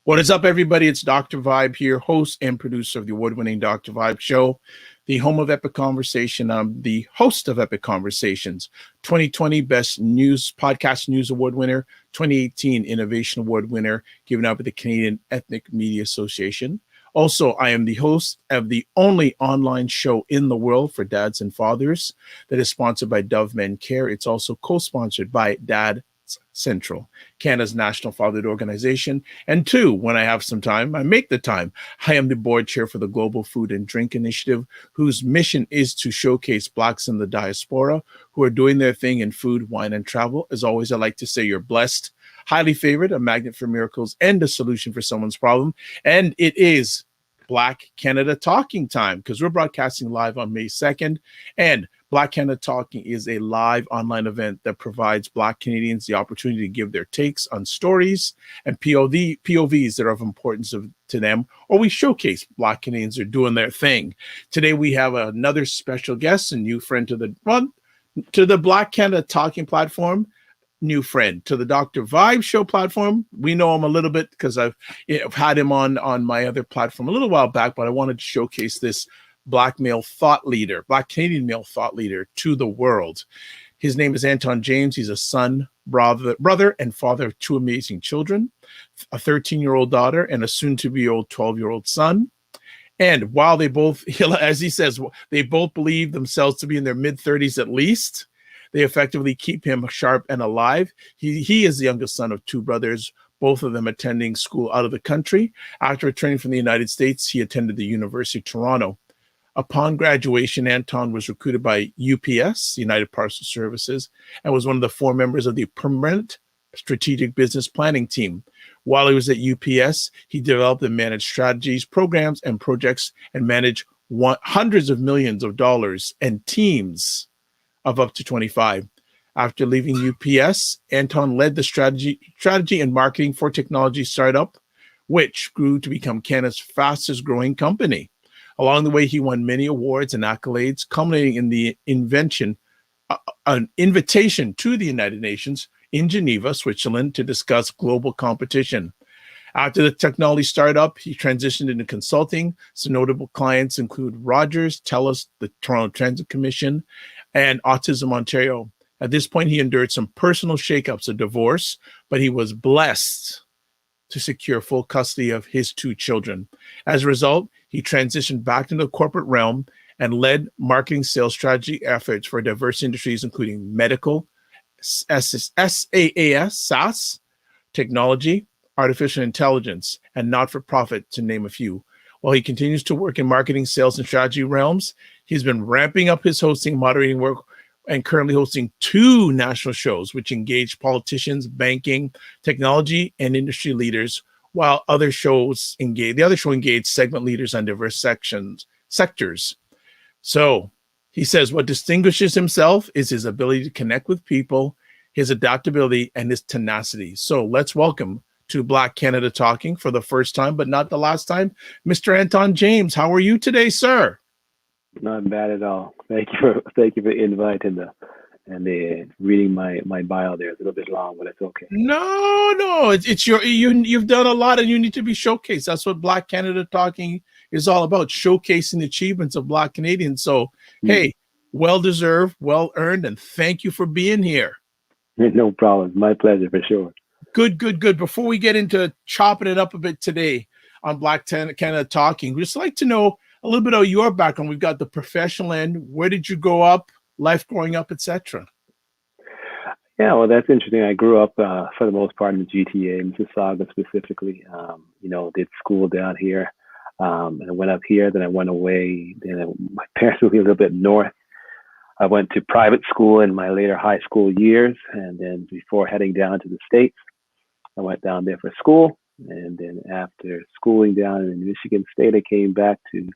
What is up, everybody? It's Dr. Vibe here, host and producer of the award-winning Dr. Vibe Show, the home of Epic Conversation. I'm the host of Epic Conversations, 2020 Best News Podcast News Award winner, 2018 Innovation Award winner, given out by the Canadian Ethnic Media Association. Also, I am the host of the only online show in the world for dads and fathers that is sponsored by Dove Men Care. It's also co-sponsored by Dad Central, Canada's national fatherhood organization. And two, when I have some time, I make the time. I am the board chair for the Global Food and Drink Initiative, whose mission is to showcase Blacks in the diaspora who are doing their thing in food, wine, and travel. As always, I like to say you're blessed, highly favored, a magnet for miracles, and a solution for someone's problem. And it is Black Canada Talking time, because we're broadcasting live on May 2nd. And Black Canada Talking is a live online event that provides Black Canadians the opportunity to give their takes on stories and POVs that are of importance to them, or we showcase Black Canadians are doing their thing. Today we have another special guest, a new friend to the Black Canada Talking platform. New friend to the Dr. Vibe Show platform. We know him a little bit because I've had him on my other platform a little while back, but I wanted to showcase this Black male thought leader, Black Canadian male thought leader to the world. His name is Anton James. He's a son, brother, and father of two amazing children, a 13-year-old daughter and a soon-to-be-old 12-year-old son. And while they both, as he says, they both believe themselves to be in their mid-30s at least, they effectively keep him sharp and alive. He is the youngest son of two brothers, both of them attending school out of the country. After returning from the United States, he attended the University of Toronto. Upon graduation, Anton was recruited by UPS, United Parcel Services, and was one of the four members of the Permanent Strategic Business Planning team. While he was at UPS, he developed and managed strategies, programs, and projects, and managed hundreds of millions of dollars and teams of up to 25. After leaving UPS, Anton led the strategy and marketing for technology startup, which grew to become Canada's fastest growing company. Along the way, he won many awards and accolades, culminating in the an invitation to the United Nations in Geneva, Switzerland, to discuss global competition. After the technology startup, he transitioned into consulting. Some notable clients include Rogers, TELUS, the Toronto Transit Commission, and Autism Ontario. At this point, he endured some personal shakeups, a divorce, but he was blessed to secure full custody of his two children. As a result, he transitioned back into the corporate realm and led marketing sales strategy efforts for diverse industries, including medical, SaaS, technology, artificial intelligence, and not-for-profit, to name a few. While he continues to work in marketing, sales, and strategy realms, he's been ramping up his hosting, moderating work, and currently hosting two national shows, which engage politicians, banking, technology, and industry leaders, while the other show engaged segment leaders on diverse sectors. So he says what distinguishes himself is his ability to connect with people, his adaptability, and his tenacity. So let's welcome to Black Canada Talking for the first time, but not the last time, Mr. Anton James. How are you today, sir? Not bad at all. Thank you for inviting and reading my bio there. It's a little bit long, but it's okay. No, it's you've done a lot and you need to be showcased. That's what Black Canada Talking is all about, showcasing the achievements of Black Canadians. So, hey, well deserved, well earned, and thank you for being here. No problem. My pleasure for sure. Good. Before we get into chopping it up a bit today on Black Canada Talking, we'd just like to know a little bit of your background. We've got the professional end. Where did you grow up, life growing up, etc.? Yeah, well, that's interesting. I grew up for the most part in the GTA, Mississauga specifically. Did school down here. And I went up here, then I went away. Then my parents moved a little bit north. I went to private school in my later high school years. And then before heading down to the States, I went down there for school. And then after schooling down in Michigan State, I came back to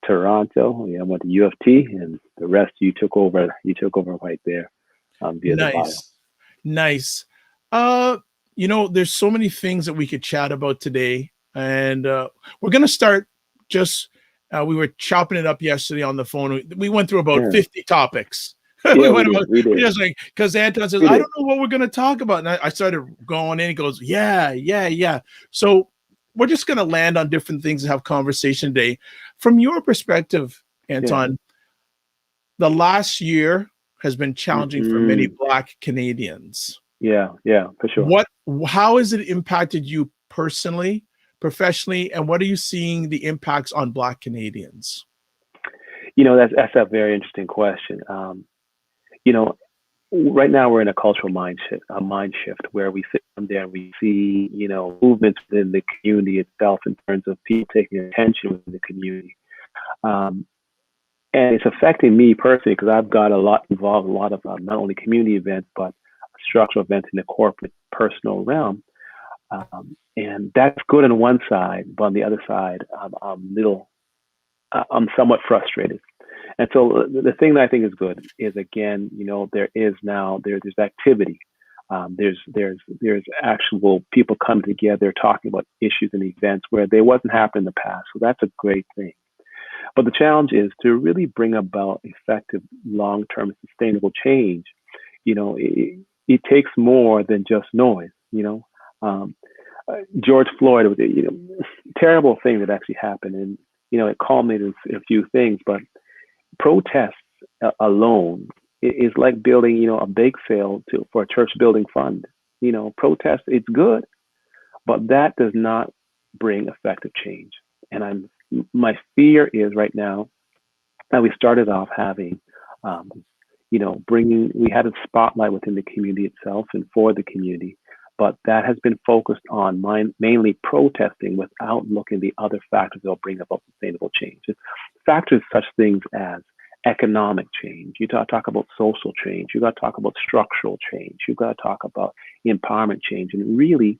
Toronto. I went to U of T, and the rest you took over right there via the bio. Nice. There's so many things that we could chat about today, and we're going to start just, we were chopping it up yesterday on the phone. We went through about 50 topics. Yeah, we did. Just like, because Anton says, I don't know what we're going to talk about. And I started going in, he goes, yeah. So we're just going to land on different things and have conversation today. From your perspective, Anton, the last year has been challenging for many Black Canadians. Yeah, for sure. How has it impacted you personally, professionally, and what are you seeing the impacts on Black Canadians? That's a very interesting question. Right now we're in a cultural mind shift where we sit there and we see, movements within the community itself in terms of people taking attention within the community. And it's affecting me personally because I've got a lot involved, a lot of not only community events, but structural events in the corporate personal realm. And that's good on one side, but on the other side, I'm somewhat frustrated. And so the thing that I think is good is, again, there's activity. There's actual people coming together talking about issues and events where they wasn't happening in the past. So that's a great thing. But the challenge is to really bring about effective, long-term, sustainable change. It takes more than just noise. George Floyd was a terrible thing that actually happened, and it culminated in a few things. But protests alone is like building a bake sale for a church building fund. Protest, it's good, but that does not bring effective change. And my fear is right now that we started off having, we had a spotlight within the community itself and for the community, but that has been focused on mainly protesting without looking at the other factors that will bring about sustainable change. Factors such things as economic change. You got to talk about social change. You got to talk about structural change. You got to talk about empowerment change, and really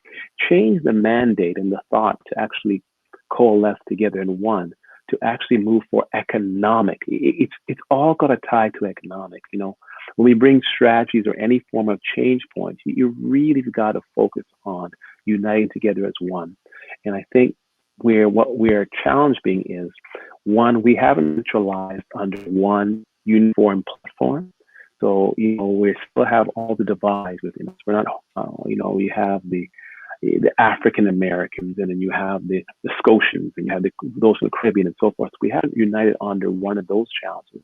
change the mandate and the thought to actually coalesce together in one to actually move for economic. It's all got to tie to economic. When we bring strategies or any form of change points, you really got to focus on uniting together as one. And I think what we're challenged being is, one, we haven't neutralized under one uniform platform. So, we still have all the divides within us. We're not, we have the African Americans, and then you have the Scotians, and you have those from the Caribbean and so forth. We haven't united under one of those challenges.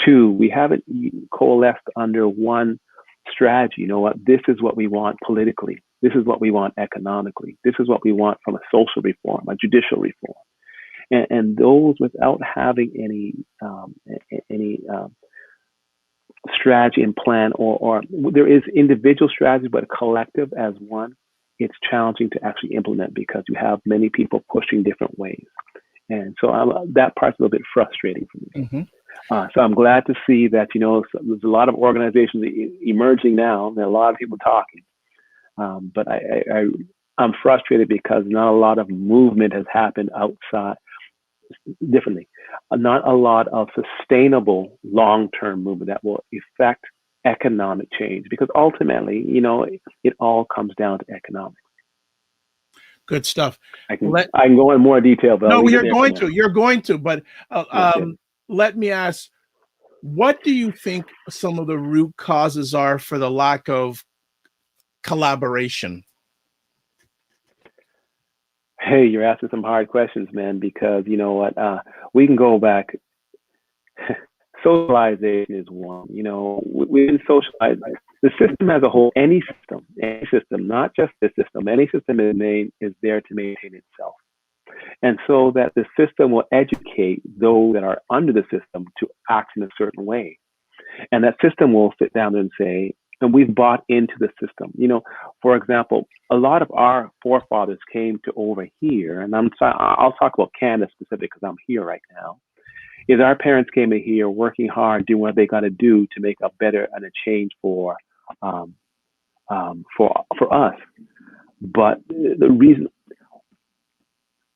Two, we haven't coalesced under one strategy. This is what we want politically. This is what we want economically. This is what we want from a social reform, a judicial reform. And those without having any strategy and plan, or there is individual strategy, but collective as one, it's challenging to actually implement because you have many people pushing different ways. And so that part's a little bit frustrating for me. Mm-hmm. So I'm glad to see that, there's a lot of organizations emerging now. There are a lot of people talking. But I'm frustrated because not a lot of movement has happened outside differently. Not a lot of sustainable long-term movement that will affect economic change, because ultimately, it all comes down to economics. Good stuff. I can go in more detail, but you're going to. But let me ask, what do you think some of the root causes are for the lack of collaboration? Hey, you're asking some hard questions, man, because you know what? We can go back. Socialization is one. We've been socialized. The system as a whole, any system, not just this system, any system is there to maintain itself. And so that the system will educate those that are under the system to act in a certain way. And that system will sit down and say, and we've bought into the system. For example, a lot of our forefathers came to over here, and I'll talk about Canada specifically because I'm here right now, is our parents came in here working hard, doing what they got to do to make a better and a change for us. But the reason,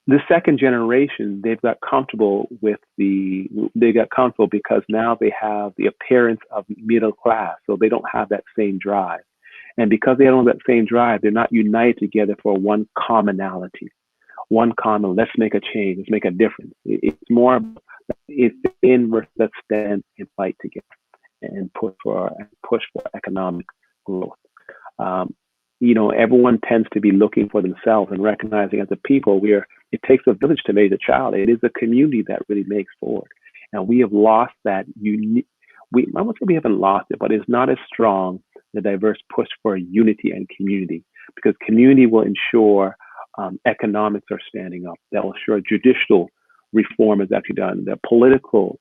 the second generation, they got comfortable because now they have the appearance of middle class, so they don't have that same drive. And because they don't have that same drive, they're not united together for one commonality, let's make a change, let's make a difference. It's more, it's in versus let's stand and fight together and push for economic growth. everyone tends to be looking for themselves and recognizing as a people it takes a village to raise a child. It is a community that really makes forward. And we have lost that I won't say we haven't lost it, but it's not as strong, the diverse push for unity and community, because community will ensure economics are standing up. That will ensure judicial reform is actually done. The political,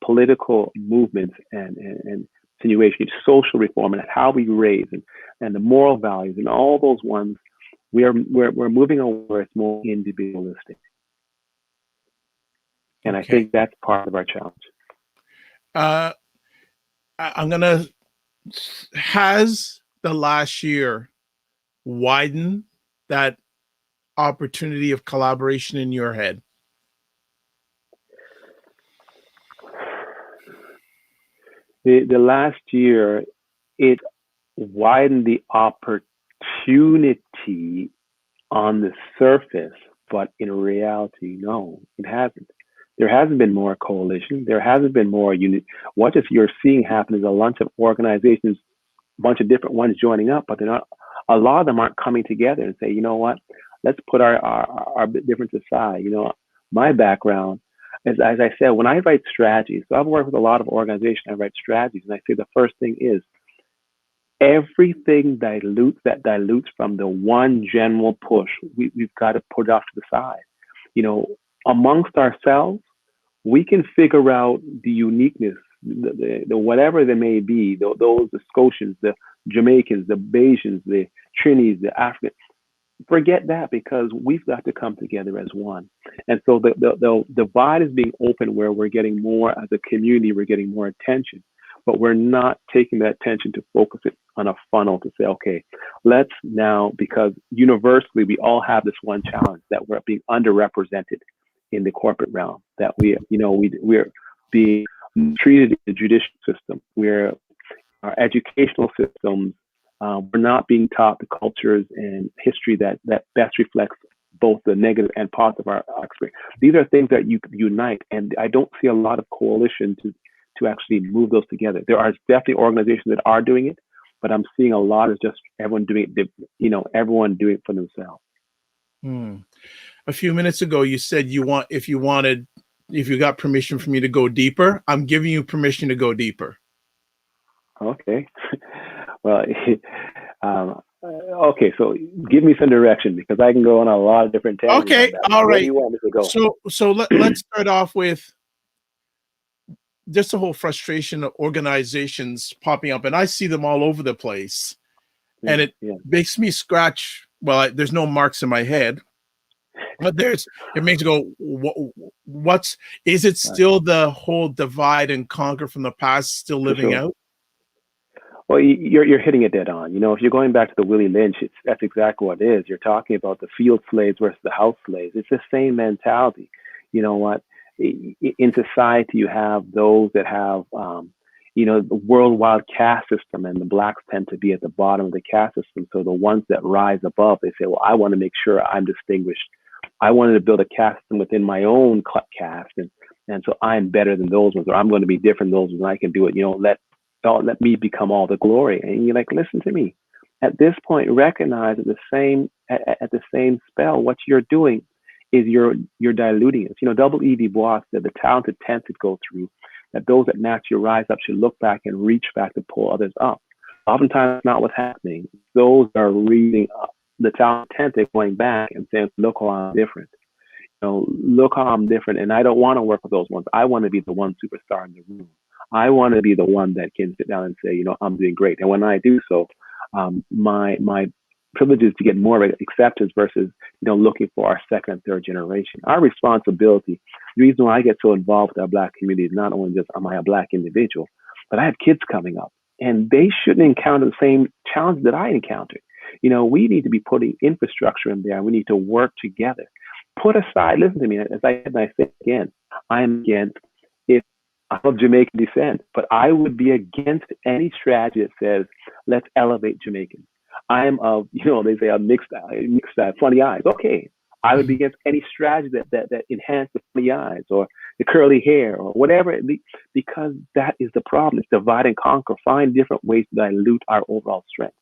political movements and insinuation, social reform, and how we raise and the moral values and all those ones, we're moving on where it's more individualistic. And Okay. I think that's part of our challenge. Has the last year widened that opportunity of collaboration in your head? The last year, it widened the opportunity on the surface, but in reality, no, it hasn't. There hasn't been more coalition. There hasn't been more unity. What if you're seeing happen is a bunch of organizations, a bunch of different ones joining up, but they're not. A lot of them aren't coming together and say, you know what, let's put our difference aside. My background, as I said, when I write strategies, so I've worked with a lot of organizations. I write strategies, and I say the first thing is everything dilutes from the one general push. We've got to put it off to the side. Amongst ourselves, we can figure out the uniqueness, the whatever there may be, the Scotians, the Jamaicans, the Bajans, the Trinis, the Africans. Forget that, because we've got to come together as one. And so the divide is being open where we're getting more as a community, we're getting more attention, but we're not taking that attention to focus it on a funnel to say, okay, let's now, because universally we all have this one challenge that we're being underrepresented in the corporate realm, that we're being treated in the judicial system, our educational systems, we're not being taught the cultures and history that best reflects both the negative and positive of our experience. These are things that you unite, and I don't see a lot of coalition to actually move those together. There are definitely organizations that are doing it, but I'm seeing a lot of just everyone doing it, everyone doing it for themselves. A few minutes ago, you said if you got permission for me to go deeper. I'm giving you permission to go deeper. Okay. Well, okay. So give me some direction, because I can go on a lot of different tangents. Okay. All right. Where do you want me to go? So let's start off with just the whole frustration of organizations popping up, and I see them all over the place, and it makes me scratch. Well, there's no marks in my head, but it makes me go, is it still the whole divide and conquer from the past still living out? Well, you're hitting it dead on. If you're going back to the Willie Lynch, that's exactly what it is. You're talking about the field slaves versus the house slaves. It's the same mentality. You know what? In society, you have those that have, the worldwide caste system, and the blacks tend to be at the bottom of the caste system. So the ones that rise above, they say, well, I want to make sure I'm distinguished. I wanted to build a caste system within my own caste, and so I'm better than those ones, or I'm going to be different than those ones, and I can do it. Let me become all the glory. And you're like, listen to me. At this point, recognize at the same spell, what you're doing is you're diluting it. Double E. Du Bois said the talented tend to go through, that those that naturally rise up should look back and reach back to pull others up. Oftentimes, not what's happening. Those are reading up. The talented tend to going back and saying, look how I'm different. Look how I'm different. And I don't want to work with those ones. I want to be the one superstar in the room. I want to be the one that can sit down and say, I'm doing great. And when I do so, my privilege is to get more acceptance versus, looking for our second and third generation. Our responsibility, the reason why I get so involved with our Black community is not only just am I a Black individual, but I have kids coming up, and they shouldn't encounter the same challenge that I encountered. We need to be putting infrastructure in there. We need to work together. Put aside, listen to me, as I said, and I say again, I'm against, I'm of Jamaican descent, but I would be against any strategy that says, let's elevate Jamaicans. I'm of, they say a mixed funny eyes. Okay. I would be against any strategy that enhance the funny eyes or the curly hair or whatever it be, because that is the problem. It's divide and conquer. Find different ways to dilute our overall strength.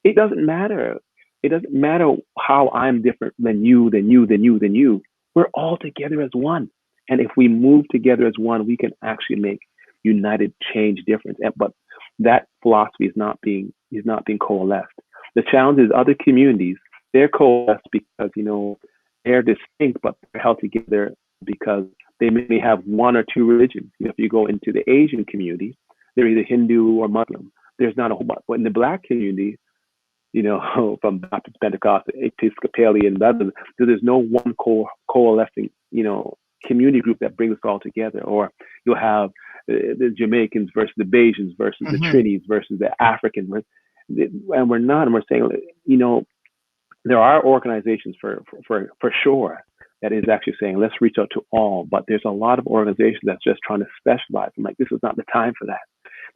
It doesn't matter. It doesn't matter how I'm different than you, than you, than you, than you. We're all together as one. And if we move together as one, we can actually make united change difference. But that philosophy is not being coalesced. The challenge is other communities, they're coalesced because, they're distinct, but they're held together because they may have one or two religions. If you go into the Asian community, they're either Hindu or Muslim. There's not a whole lot. But in the Black community, from Baptist, Pentecostal, Episcopalian, there's no one coalescing, community group that brings us all together. Or you'll have the Jamaicans versus the Bajans versus the Trinis versus the Africans. And we're not, and we're saying, there are organizations for sure that is actually saying, let's reach out to all. But there's a lot of organizations that's just trying to specialize. I'm like, this is not the time for that.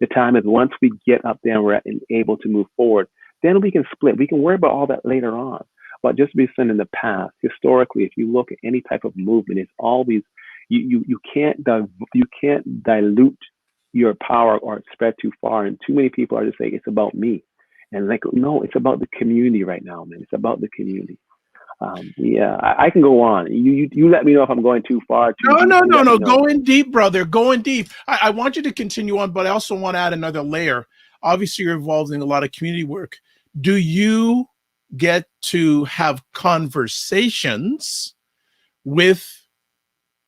The time is once we get up there and we're able to move forward, then we can split. We can worry about all that later on. But just to be saying, in the past, historically, if you look at any type of movement, it's always you can't dilute your power or spread too far. And too many people are just saying it's about me, and like, no, it's about the community right now, man. It's about the community. I can go on. You let me know if I'm going too far. No. Going deep, brother. Going deep. I want you to continue on, but I also want to add another layer. Obviously, you're involved in a lot of community work. Do you get to have conversations with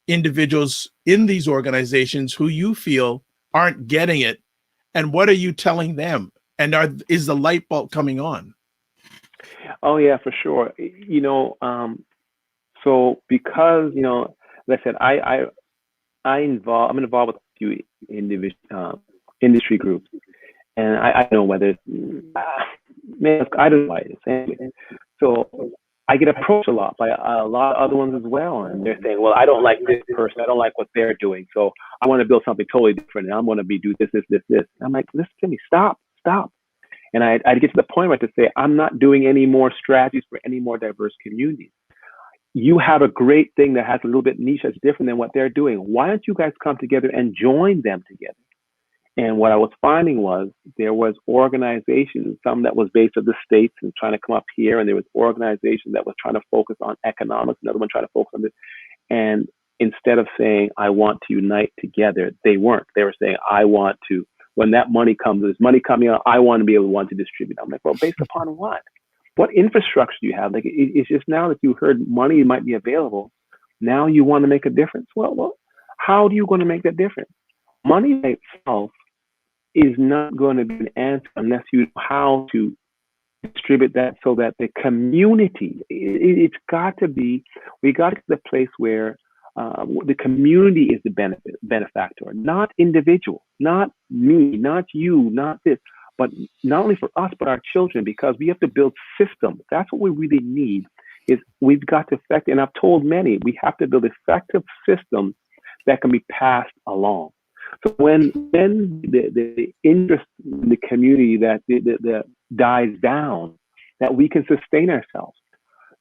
individuals in these organizations who you feel aren't getting it? And what are you telling them? And is the light bulb coming on? Oh yeah, for sure. So because like I said, I'm involved with a few industry groups, and I don't know whether man, I don't know why it's anyway. So I get approached a lot by a lot of other ones as well, and they're saying, well, I don't like this person, I don't like what they're doing, so I want to build something totally different, and I'm going to do this. And I'm like, listen to me, stop. And I'd get to the point where I had to say, I'm not doing any more strategies for any more diverse communities. You have a great thing that has a little bit niche that's different than what they're doing. Why don't you guys come together and join them together? And what I was finding was there was organizations, some that was based in the States and trying to come up here, and there was organizations that was trying to focus on economics, another one trying to focus on this. And instead of saying, I want to unite together, they weren't. They were saying, I want to, when that money comes, there's money coming out, I want to be able to distribute. I'm like, well, based upon what? What infrastructure do you have? Like, it's just now that you heard money might be available, now you want to make a difference. Well, how are you going to make that difference? Money by itself is not going to be an answer unless you know how to distribute that so that the community, it's got to be, we got to the place where the community is the benefactor, not individual, not me, not you, not this, but not only for us, but our children, because we have to build systems. That's what we really need, is we've got to affect, and I've told many, we have to build effective systems that can be passed along. So when the interest in the community that dies down, that we can sustain ourselves.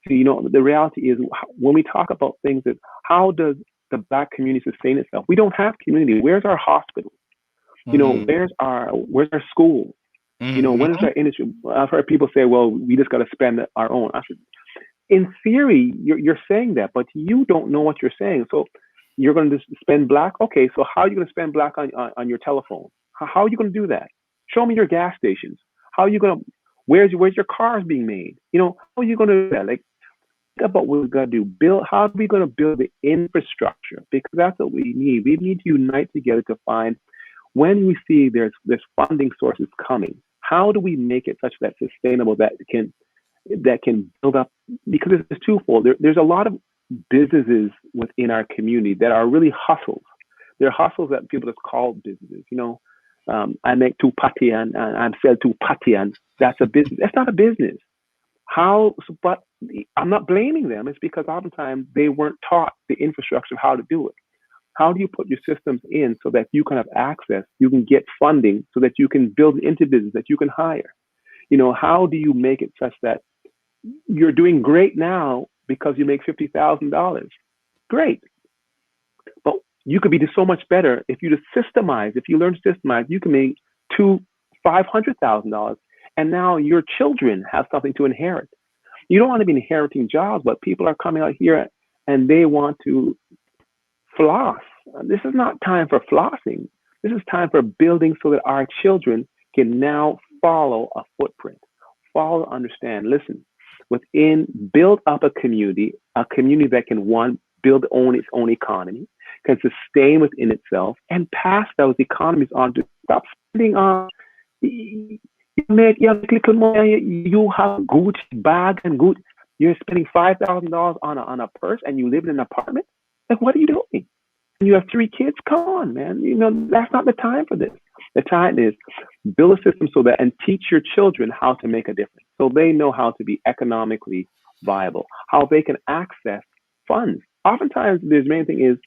So, the reality is when we talk about things that, how does the Black community sustain itself? We don't have community. Where's our hospitals? Where's our schools? When is our industry? I've heard people say, well, we just got to spend our own. I said, in theory, you're saying that, but you don't know what you're saying. So you're going to spend Black? Okay, so how are you going to spend Black on your telephone? How are you going to do that? Show me your gas stations. How are you going to, where's your cars being made? How are you going to do that? Like, think about what we've got to do. How are we going to build the infrastructure? Because that's what we need. We need to unite together to find, when we see there's funding sources coming, how do we make it such that sustainable, that can build up? Because it's twofold. There's a lot of businesses within our community that are really hustles. They're hustles that people just call businesses. I make two patian and I sell two patian. That's a business. That's not a business. But I'm not blaming them. It's because oftentimes they weren't taught the infrastructure of how to do it. How do you put your systems in so that you can have access, you can get funding, so that you can build into business, that you can hire? How do you make it such that you're doing great now because you make $50,000? Great. But you could be so much better if you just systemize. If you learn to systemize, you can make $500,000, And now your children have something to inherit. You don't want to be inheriting jobs, but people are coming out here and they want to floss. This is not time for flossing. This is time for building so that our children can now follow a footprint, follow, understand, listen, build up a community that can, one, build its own economy, can sustain within itself, and pass those economies on to stop spending on. You make little money, you have Gucci bag and Gucci. You're spending $5,000 on a purse, and you live in an apartment. Like, what are you doing? And you have 3 kids. Come on, man. That's not the time for this. The time is build a system so that, and teach your children how to make a difference, so they know how to be economically viable, how they can access funds. Oftentimes, the main thing is,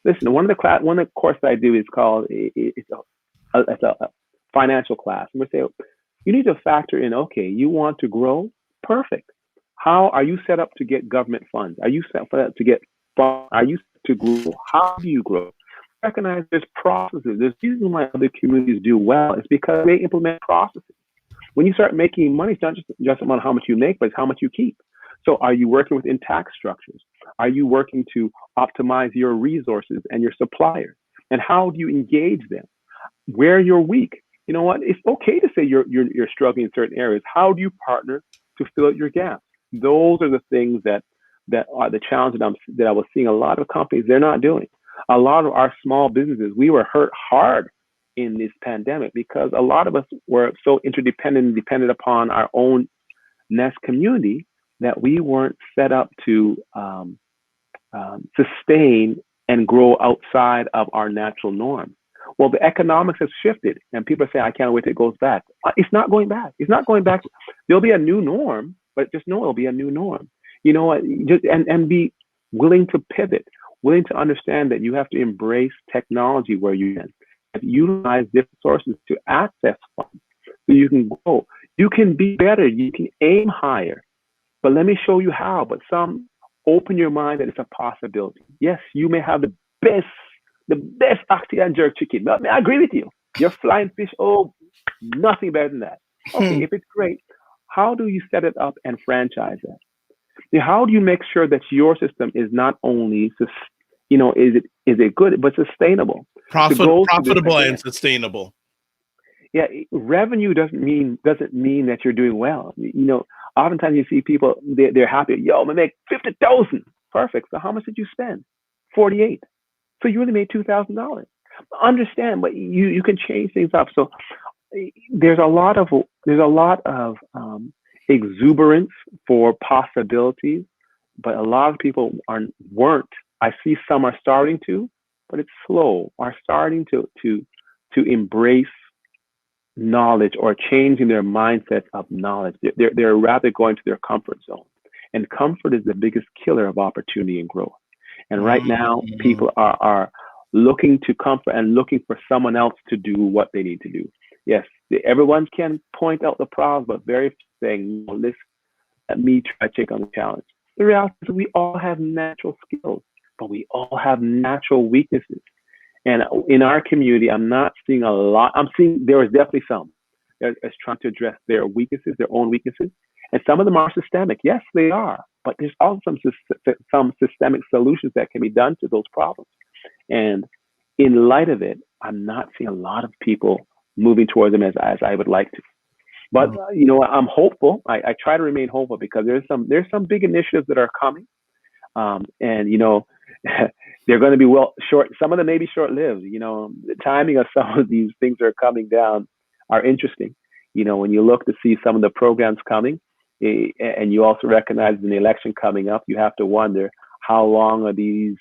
listen. One of the courses I do is called it's a financial class. And we say you need to factor in. Okay, you want to grow. Perfect. How are you set up to get government funds? Are you set up to get funds? Are you set to grow? How do you grow? Recognize there's processes. There's reason why other communities do well. It's because they implement processes. When you start making money, it's not just about how much you make, but it's how much you keep. So are you working within tax structures? Are you working to optimize your resources and your suppliers? And how do you engage them? Where you're weak. You know what? It's okay to say you're struggling in certain areas. How do you partner to fill out your gaps? Those are the things that are the challenge that I was seeing a lot of companies, they're not doing. A lot of our small businesses, we were hurt hard in this pandemic because a lot of us were so interdependent and dependent upon our own nest community that we weren't set up to sustain and grow outside of our natural norm. Well, the economics has shifted, and people say, I can't wait till it goes back. It's not going back. It's not going back. There'll be a new norm, but just know it'll be a new norm. You know what? And be willing to pivot, willing to understand that you have to embrace technology where you can, utilize different sources to access funds so you can grow. You can be better. You can aim higher. But let me show you how. But open your mind that it's a possibility. Yes, you may have the best oxygen jerk chicken. I agree with you. Your flying fish, nothing better than that. Okay, if it's great, how do you set it up and franchise that? How do you make sure that your system is not only, is it good, but sustainable? Profitable and sustainable. Yeah, revenue doesn't mean that you're doing well. Oftentimes you see people, they're happy. Yo, I'm gonna make 50,000. Perfect. So how much did you spend? 48. So you only made $2,000. Understand, but you can change things up. So there's a lot of exuberance for possibilities, but a lot of people weren't. I see some are starting to, but it's slow. Are starting to embrace knowledge or changing their mindset of knowledge. They're rather going to their comfort zone, and comfort is the biggest killer of opportunity and growth. And right now, people are looking to comfort and looking for someone else to do what they need to do. Yes, everyone can point out the problems, but very few saying, let me try to take on the challenge. The reality is we all have natural skills, but we all have natural weaknesses. And in our community, I'm not seeing a lot. I'm seeing there is definitely some that's trying to address their weaknesses, their own weaknesses. And some of them are systemic. Yes, they are. But there's also some systemic solutions that can be done to those problems. And in light of it, I'm not seeing a lot of people moving towards them as I would like to. But I'm hopeful. I try to remain hopeful because there's some big initiatives that are coming, and they're going to be short. Some of them may be short-lived. The timing of some of these things that are coming down are interesting. When you look to see some of the programs coming, and you also recognize in the election coming up, you have to wonder how long are these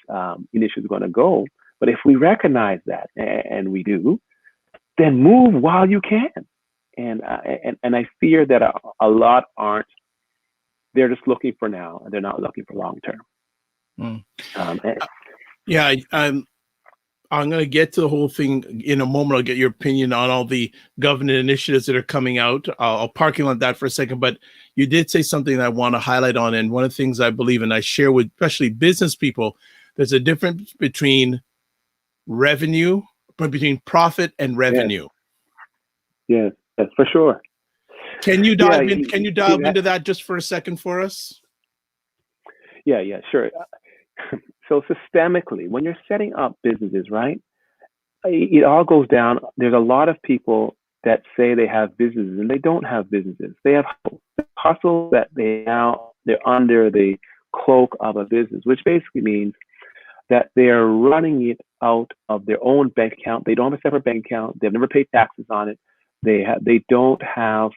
initiatives going to go. But if we recognize that, and we do, then move while you can. And I fear that a lot aren't. They're just looking for now, and they're not looking for long term. I'm going to get to the whole thing in a moment. I'll get your opinion on all the government initiatives that are coming out. I'll parking on that for a second, but you did say something that I want to highlight on. And one of the things I believe, and I share with especially business people, there's a difference between profit and revenue. Yes, for sure. Can you Yeah, dive in? Can you see dive that? into that just for a second for us? Yeah, sure. So systemically, when you're setting up businesses, right? It all goes down. There's a lot of people that say they have businesses and they don't have businesses. They have hustle that they're under the cloak of a business, which basically means that they are running it out of their own bank account. They don't have a separate bank account. They've never paid taxes on it. They don't have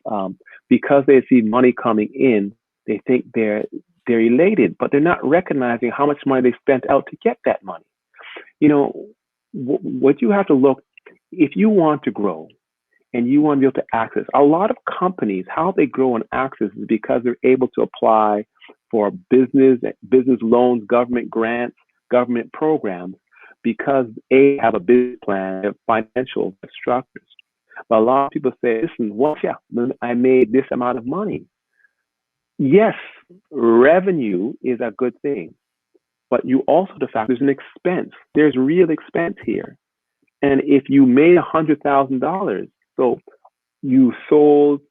because they see money coming in. They think they're elated, but they're not recognizing how much money they spent out to get that money. You know, what you have to look if you want to grow and you want to be able to access a lot of companies, how they grow and access is because they're able to apply for business loans, government grants, government programs, because they have a business plan, they have financial structures. But a lot of people say, listen, I made this amount of money. Yes, revenue is a good thing, but you also the fact there's an expense. There's real expense here. And if you made $100,000, so you sold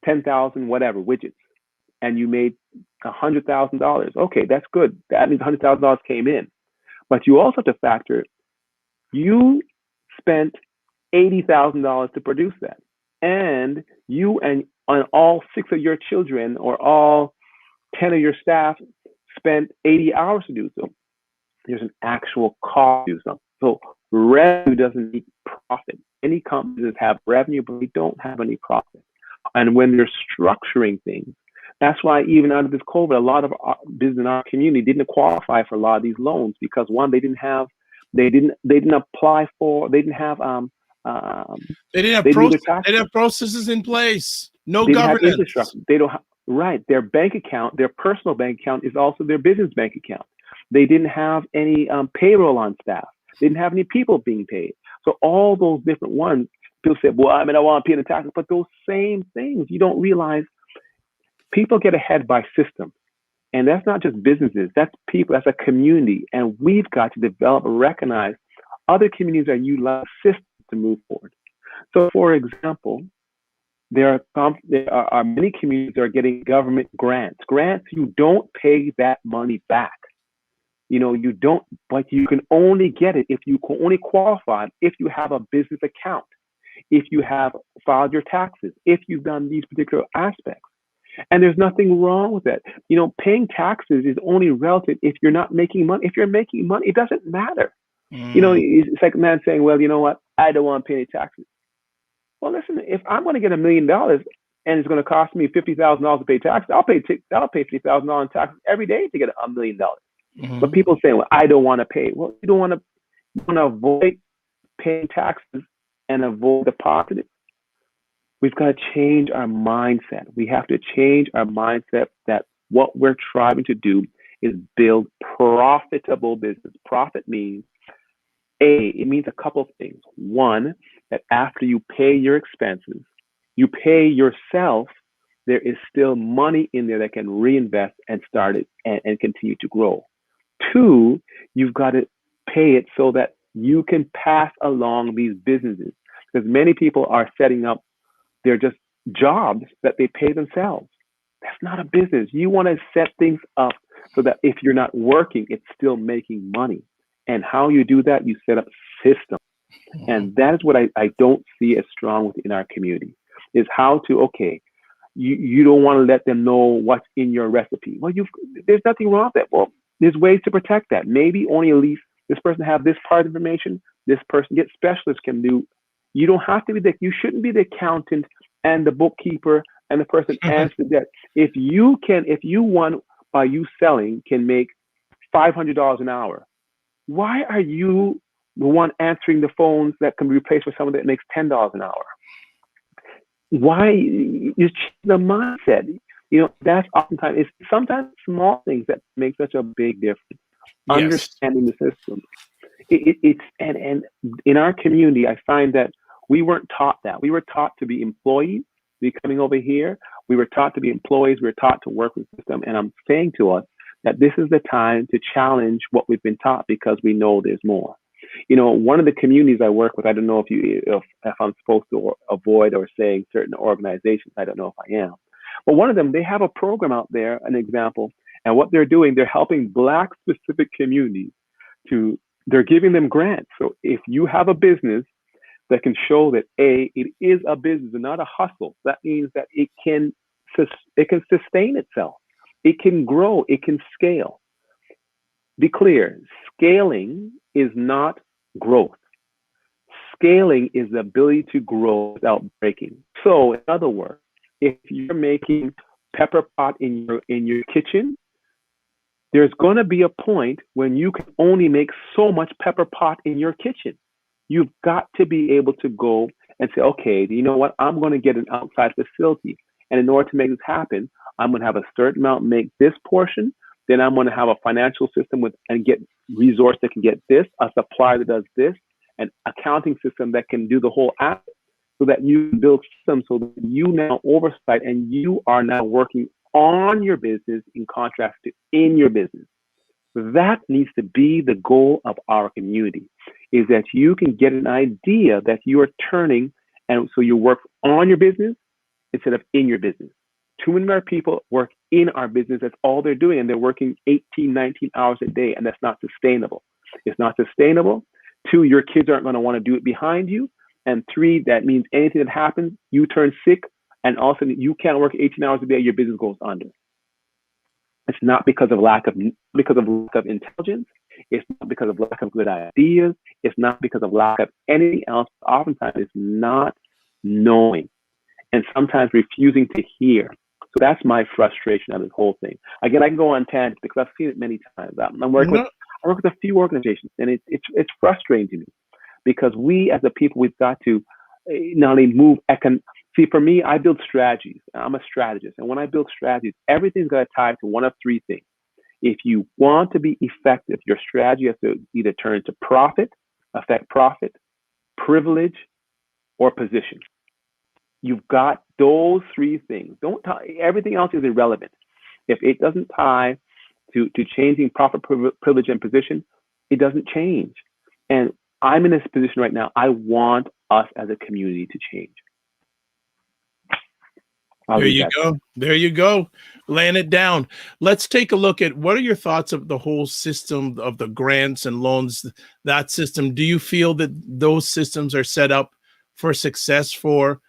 10,000 whatever widgets, and you made $100,000. Okay, that's good. That means $100,000 came in. But you also have to factor you spent $80,000 to produce that, and you and on all 6 of your children or all 10 of your staff spent 80 hours to do so. There's an actual cost to do something. So revenue doesn't need profit. Any companies have revenue, but they don't have any profit. And when they're structuring things, that's why even out of this COVID, a lot of business in our community didn't qualify for a lot of these loans because one, they didn't apply for, they didn't have They didn't have they didn't do they didn't have processes in place. No they didn't have governance. infrastructure. They don't have, right. Their bank account, their personal bank account is also their business bank account. They didn't have any payroll on staff. They didn't have any people being paid. So all those different ones, people say, well, I want to pay the taxes, but those same things, you don't realize people get ahead by systems. And that's not just businesses, that's people, that's a community. And we've got to develop and recognize other communities are utilizing systems to move forward. So for example, there are many communities that are getting government grants. Grants, you don't pay that money back. You don't, but you can only get it if you can only qualify if you have a business account, if you have filed your taxes, if you've done these particular aspects. And there's nothing wrong with that. Paying taxes is only relative if you're not making money. If you're making money, it doesn't matter. It's like a man saying, well, you know what? I don't want to pay any taxes. Well, listen, if I'm going to get $1 million and it's going to cost me $50,000 to pay taxes, I'll pay $50,000 in taxes every day to get $1 million. But people say, well, I don't want to pay. Well, you want to avoid paying taxes and avoid the positive. We've got to change our mindset. We have to change our mindset that what we're trying to do is build profitable business. Profit means, it means a couple of things. One, that after you pay your expenses, you pay yourself, there is still money in there that can reinvest and start it and continue to grow. Two, you've got to pay it so that you can pass along these businesses, because many people are setting up, they're just jobs that they pay themselves. That's not a business. You want to set things up so that if you're not working, it's still making money. And how you do that, you set up systems. And that is what I don't see as strong within our community, is how to, okay, you don't want to let them know what's in your recipe. Well, there's nothing wrong with that. Well, there's ways to protect that. Maybe only at least this person have this part of information, this person, get specialists can do. You don't have to be you shouldn't be the accountant and the bookkeeper and the person answering that. If you want by you selling can make $500 an hour, why are you the one answering the phones that can be replaced with someone that makes $10 an hour? Why you change the mindset? That's oftentimes, it's sometimes small things that make such a big difference. Yes. Understanding the system. And in our community, I find that we weren't taught that. We were taught to be employees, coming over here. We were taught to be employees. We were taught to work with the system. And I'm saying to us that this is the time to challenge what we've been taught, because we know there's more. One of the communities I work with, I don't know if I'm supposed to avoid or saying certain organizations. I don't know if I am. But one of them, they have a program out there, an example, and what they're doing, they're helping Black specific communities they're giving them grants. So if you have a business that can show that it is a business and not a hustle, that means that it can sustain itself, it can grow, it can scale. Be clear, scaling is not growth. Scaling is the ability to grow without breaking. So in other words, if you're making pepper pot in your kitchen, there's going to be a point when you can only make so much pepper pot in your kitchen. You've got to be able to go and say, okay, you know what? I'm going to get an outside facility. And in order to make this happen, I'm going to have a certain amount make this portion. Then I'm going to have a financial system and get resource that can get this, a supplier that does this, an accounting system that can do the whole app, so that you build systems so that you now oversight and you are now working on your business in contrast to in your business. That needs to be the goal of our community, is that you can get an idea that you are turning, and so you work on your business instead of in your business. Too many of our people work in our business. That's all they're doing. And they're working 18, 19 hours a day. And that's not sustainable. It's not sustainable. 2, your kids aren't going to want to do it behind you. And 3, that means anything that happens, you turn sick, and all of a sudden you can't work 18 hours a day, your business goes under. It's not because of lack of intelligence. It's not because of lack of good ideas. It's not because of lack of anything else. Oftentimes it's not knowing, and sometimes refusing to hear. So that's my frustration of this whole thing. Again, I can go on tangents because I've seen it many times. I work with a few organizations, and it's frustrating to me, because we as a people, we've got to not only move. See, for me, I build strategies. I'm a strategist, and when I build strategies, everything's got to tie to one of 3 things. If you want to be effective, your strategy has to either turn to affect profit, privilege, or position. You've got those 3 things. Everything else is irrelevant. If it doesn't tie to changing profit, privilege, and position, it doesn't change. And I'm in this position right now. I want us as a community to change. There you go. Laying it down. Let's take a look at what are your thoughts of the whole system of the grants and loans, that system. Do you feel that those systems are set up for success for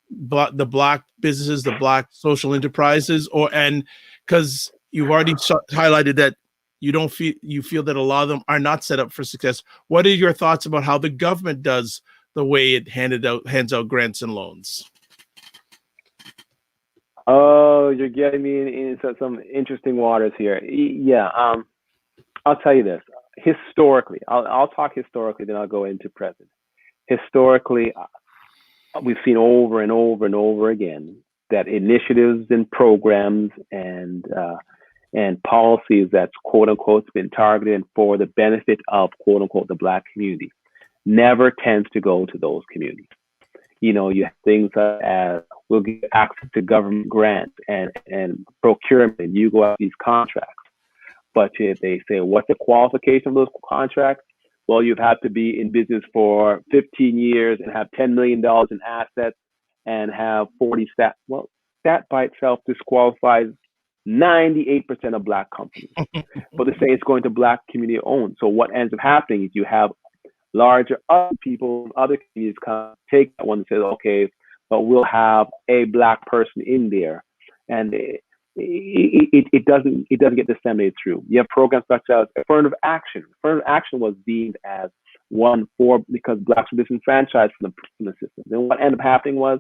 the Black businesses, the Black social enterprises, and because you've already highlighted that you feel that a lot of them are not set up for success. What are your thoughts about how the government does the way it hands out grants and loans? Oh, you're getting me into some interesting waters here. Yeah, I'll tell you this. Historically, I'll talk historically, then I'll go into present. Historically, we've seen over and over and over again that initiatives and programs and policies that's quote unquote been targeted for the benefit of quote unquote the Black community never tends to go to those communities. You have things such as we'll get access to government grants and procurement. You go out these contracts, but if they say what's the qualification of those contracts? Well, you've had to be in business for 15 years and have $10 million in assets and have 40 staff. Well, that by itself disqualifies 98% of Black companies. But they say it's going to Black community owned. So what ends up happening is you have larger other people, other communities come take that one and say, okay, but we'll have a Black person in there, and it doesn't get disseminated through. You have programs such as affirmative action. Affirmative action was deemed as one because Blacks were disenfranchised from the system. Then what ended up happening was,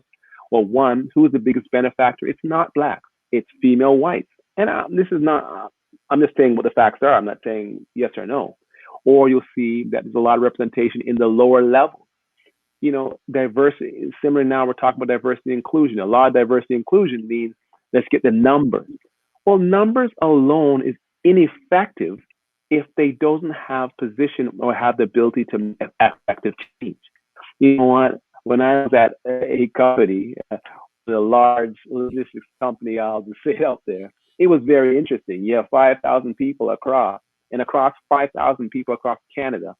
well, one, who is the biggest benefactor? It's not Blacks, it's female whites. And this is not. I'm just saying what the facts are. I'm not saying yes or no. Or you'll see that there's a lot of representation in the lower levels. Diversity, similar now we're talking about diversity and inclusion. A lot of diversity and inclusion means let's get the numbers. Well, numbers alone is ineffective if they don't have position or have the ability to make effective change. You know what? When I was at a company, a large logistics company, I'll just say it out there, it was very interesting. You have 5,000 people across 5,000 people across Canada,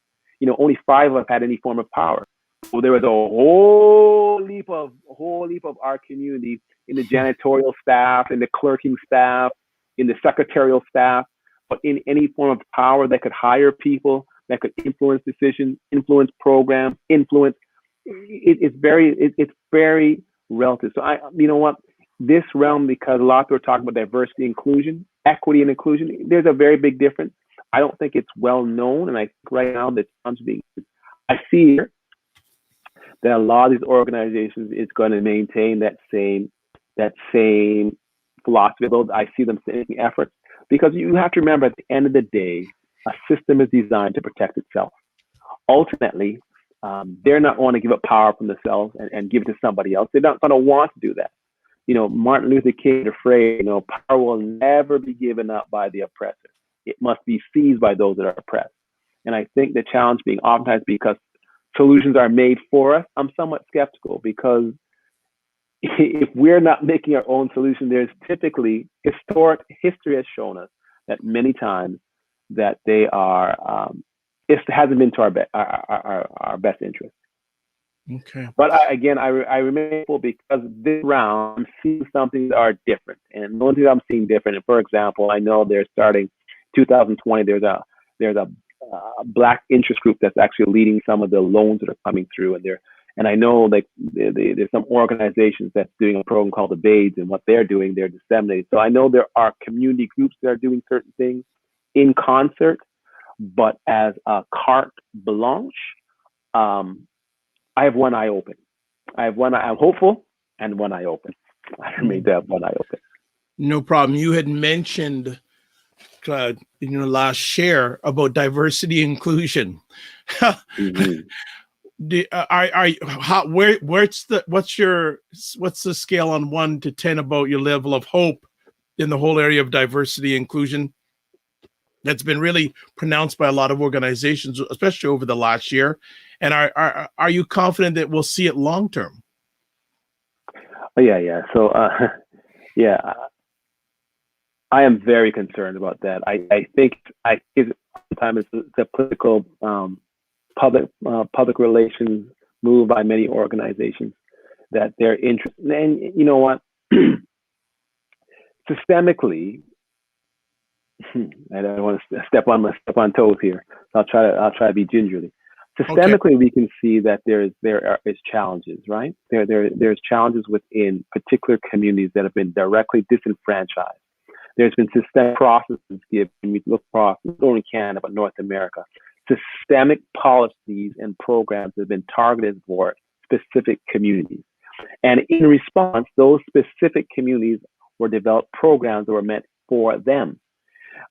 only 5 of us had any form of power. So there was a whole leap of our community in the janitorial staff, in the clerking staff, in the secretarial staff, but in any form of power that could hire people, that could influence decisions, influence programs, influence. It's very relative. So you know what, this realm, because a lot of people are talking about diversity, inclusion, equity, and inclusion. There's a very big difference. I don't think it's well known, and I think right now that I see that a lot of these organizations is going to maintain that same philosophy. Though I see them making efforts, because you have to remember, at the end of the day, a system is designed to protect itself. Ultimately, they're not going to give up power from themselves and give it to somebody else. They're not going to want to do that. Martin Luther King afraid, power will never be given up by the oppressor. It must be seized by those that are oppressed. And I think the challenge being oftentimes because solutions are made for us, I'm somewhat skeptical, because if we're not making our own solution, there's typically historic history has shown us that many times that they are, it hasn't been to our best interest. Okay. But I remain hopeful, because this round I'm seeing something that are different. And the only thing I'm seeing different, and for example, I know they're starting 2020, there's a Black interest group that's actually leading some of the loans that are coming through, and I know there's some organizations that's doing a program called the POVs, and what they're doing, they're disseminating. So I know there are community groups that are doing certain things in concert, but as a carte blanche, I have one eye open. I'm hopeful, and one eye open. I remain to have one eye open. No problem. You had mentioned in your last share about diversity inclusion. Mm-hmm. What's the scale on 1 to 10 about your level of hope in the whole area of diversity inclusion? That's been really pronounced by a lot of organizations, especially over the last year. And are you confident that we'll see it long term? Oh, yeah. So, I am very concerned about that. I think sometimes it's a political, public relations move by many organizations that they're interested. And you know what? Systemically, I don't want to step on toes here. So I'll try to be gingerly. Systemically, we can see that there is challenges, right? There's challenges within particular communities that have been directly disenfranchised. There's been systemic processes given. We look across not only Canada but North America. Systemic policies and programs that have been targeted for specific communities, and in response, those specific communities were developed programs that were meant for them.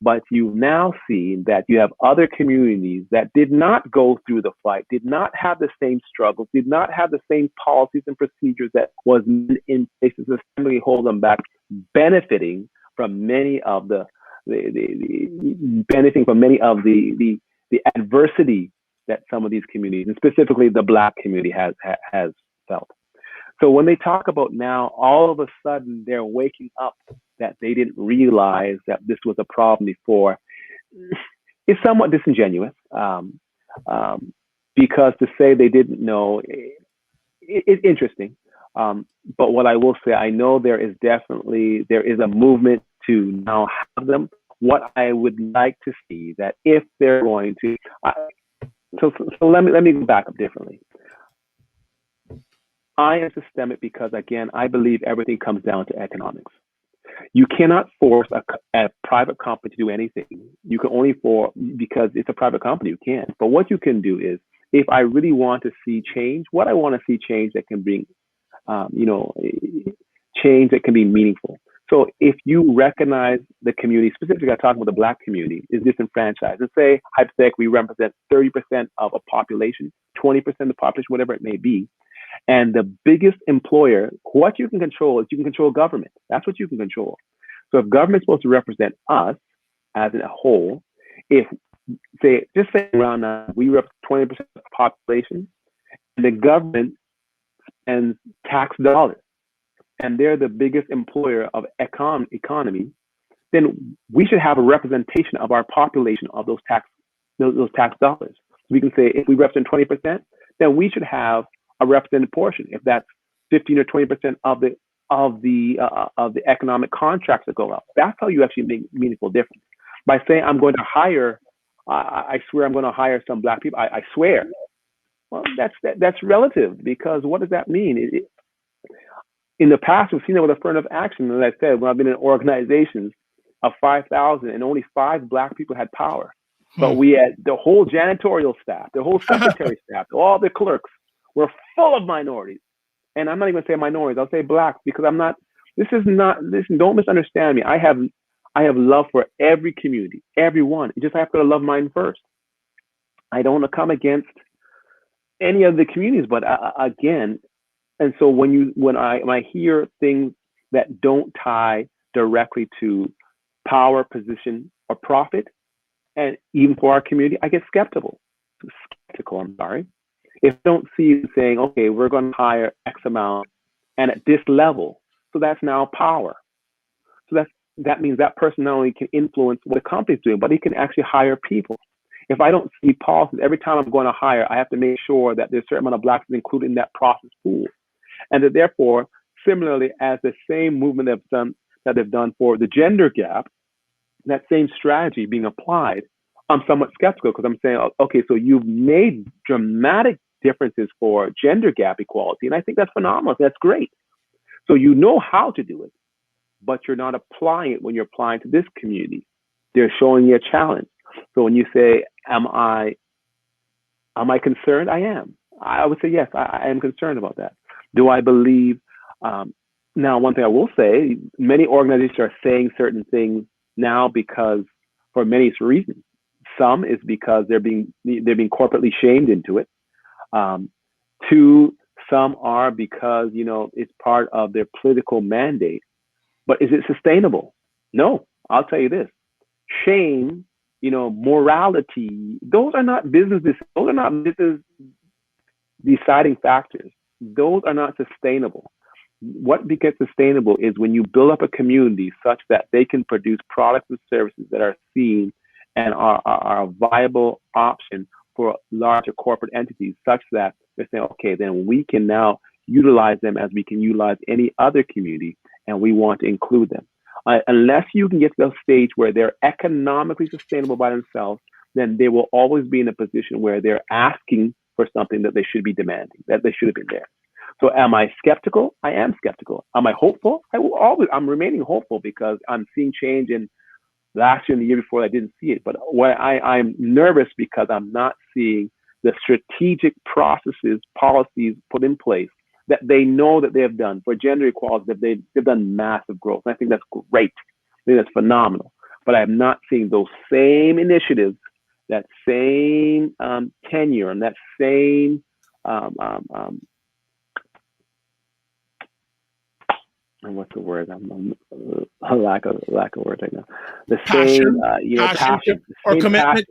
But you've now seen that you have other communities that did not go through the fight, did not have the same struggles, did not have the same policies and procedures that was in place to systemically hold them back, benefiting from many of the adversity that some of these communities, and specifically the Black community, has felt. So when they talk about now, all of a sudden they're waking up that they didn't realize that this was a problem before, it's somewhat disingenuous. Because to say they didn't know, it's interesting. But what I will say, I know there is a movement to now have them. What I would like to see that if they're going to, so let me go back up differently. I am systemic because, again, I believe everything comes down to economics. You cannot force a private company to do anything. You can only because it's a private company, you can't. But what you can do is, if I really want to see change, what I want to see change that can bring, change that can be meaningful. So if you recognize the community, specifically I'm talking about the Black community, is disenfranchised, and say, hypothetically, we represent 30% of a population, 20% of the population, whatever it may be, and the biggest employer, what you can control is you can control government. That's what you can control. So if government's supposed to represent us as a whole, just say around we represent 20% of the population, and the government spends tax dollars, and they're the biggest employer of economy, then we should have a representation of our population of those tax dollars. We can say if we represent 20%, then we should have a represented portion. If that's 15 or 20% of the economic contracts that go out, that's how you actually make meaningful difference. By saying I'm going to hire, I swear I'm going to hire some Black people. I swear. Well, that's relative, because what does that mean? In the past, we've seen it with affirmative action. As I said, when I've been in organizations of 5,000 and only 5 Black people had power. But we had the whole janitorial staff, the whole secretary staff, all the clerks were full of minorities. And I'm not even saying minorities, I'll say Black, because listen, don't misunderstand me. I have love for every community, everyone. Just I have to love mine first. I don't want to come against any of the communities, but again, and so when I hear things that don't tie directly to power, position, or profit, and even for our community, I get skeptical. I'm sorry. If I don't see you saying, okay, we're going to hire X amount and at this level, so that's now power. So that means that person not only can influence what a company's doing, but he can actually hire people. If I don't see policies, every time I'm going to hire, I have to make sure that there's a certain amount of Blacks included in that process pool. And that therefore, similarly, as the same movement that they've done for the gender gap, that same strategy being applied, I'm somewhat skeptical, because I'm saying, okay, so you've made dramatic differences for gender gap equality. And I think that's phenomenal. That's great. So you know how to do it, but you're not applying it when you're applying to this community. They're showing you a challenge. So when you say, am I concerned? I am. I would say, yes, I am concerned about that. Do I believe? Now, one thing I will say, many organizations are saying certain things now because for many reasons. Some is because they're being corporately shamed into it. 2, some are because, it's part of their political mandate. But is it sustainable? No, I'll tell you this. Shame, morality, those are not business deciding factors. Those are not sustainable. What becomes sustainable is when you build up a community such that they can produce products and services that are seen and are a viable option for larger corporate entities, such that they're saying, okay, then we can now utilize them as we can utilize any other community, and we want to include them. Unless you can get to the stage where they're economically sustainable by themselves, then they will always be in a position where they're asking for something that they should be demanding, that they should have been there. So am I skeptical? I am skeptical. Am I hopeful? I'm remaining hopeful, because I'm seeing change in last year and the year before I didn't see it. But I'm nervous because I'm not seeing the strategic processes, policies put in place that they know that they have done for gender equality, that they've done massive growth. And I think that's great. I think that's phenomenal. But I'm not seeing those same initiatives, that same tenure, and that same and what's the word? Lack of words right now. The passion, same, passion or commitment,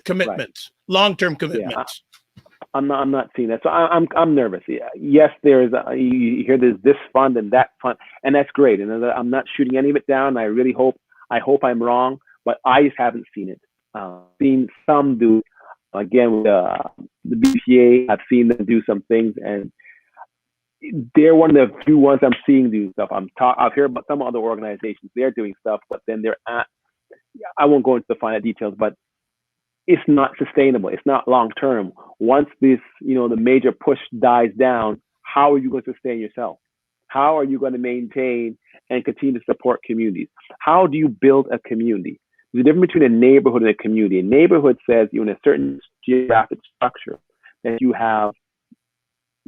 commitment, right. Long-term commitment. Yeah, I'm not seeing that. So I'm nervous. Yeah. Yes, there's you hear there's this fund and that fund, and that's great. And I'm not shooting any of it down. I hope I'm wrong, but I just haven't seen it. Seen some do. Again, with the BPA, I've seen them do some things, and they're one of the few ones I'm seeing do stuff. I've heard about some other organizations, they're doing stuff, but then I won't go into the finer details, but it's not sustainable. It's not long-term. Once this, the major push dies down, how are you going to sustain yourself? How are you going to maintain and continue to support communities? How do you build a community? There's a difference between a neighborhood and a community. A neighborhood says in a certain geographic structure that you have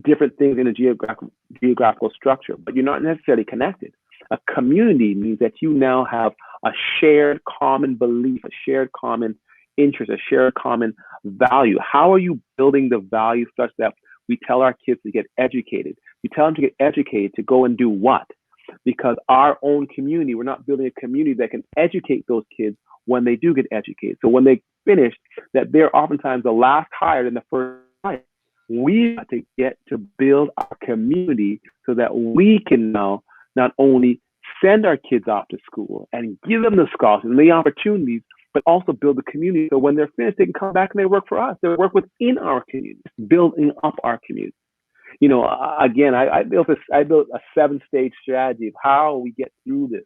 different things in a geographical structure, but you're not necessarily connected. A community means that you now have a shared common belief, a shared common interest, a shared common value. How are you building the value such that we tell our kids to get educated? We tell them to get educated to go and do what? Because our own community, we're not building a community that can educate those kids when they do get educated. So when they finish, that they're oftentimes the last hired and the first hired. We have to get to build our community so that we can now not only send our kids off to school and give them the scholarships and the opportunities, but also build a community so when they're finished, they can come back and they work for us. They work within our community, building up our community. Again, I built a 7-stage strategy of how we get through this.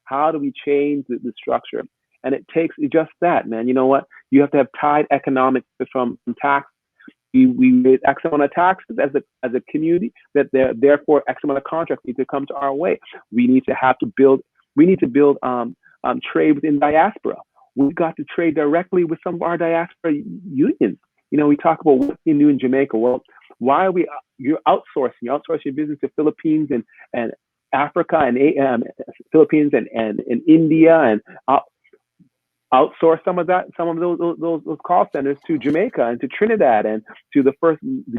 How do we change the structure? And it takes just that, man. You know what? You have to have tied economics from tax. We made X amount of taxes as a community, that therefore X amount of contracts need to come to our way. We need to build trade within diaspora. We've got to trade directly with some of our diaspora unions. We talk about what you do in Jamaica. Well, why are you're outsourcing your business to Philippines and Africa and Philippines and India, and outsource some of those call centers to Jamaica and to Trinidad and to the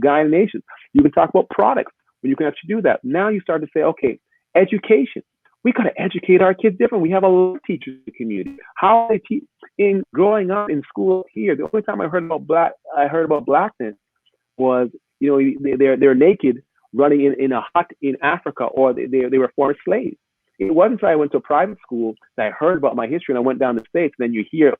Guyana nations. You can talk about products when you can actually do that. Now you start to say, okay, education. We got to educate our kids different. We have a lot of teachers in the community. How they teach in growing up in school here. The only time I heard about blackness was, they're naked running in a hut in Africa, or they were former slaves. It wasn't until I went to a private school that I heard about my history and I went down to the States. And then you hear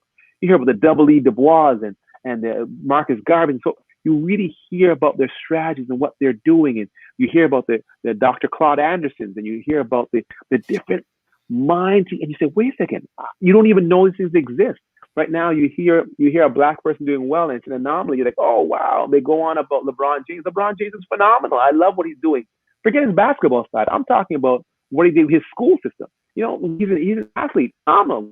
about the W.E. Du Bois and the Marcus Garvey. So you really hear about their strategies and what they're doing. And you hear about the Dr. Claude Andersons, and you hear about the different minds. And you say, wait a second, you don't even know these things exist. Right now, you hear a black person doing well, and it's an anomaly. You're like, oh, wow. They go on about LeBron James. LeBron James is phenomenal. I love what he's doing. Forget his basketball side. I'm talking about what he did with his school system. He's an athlete. Who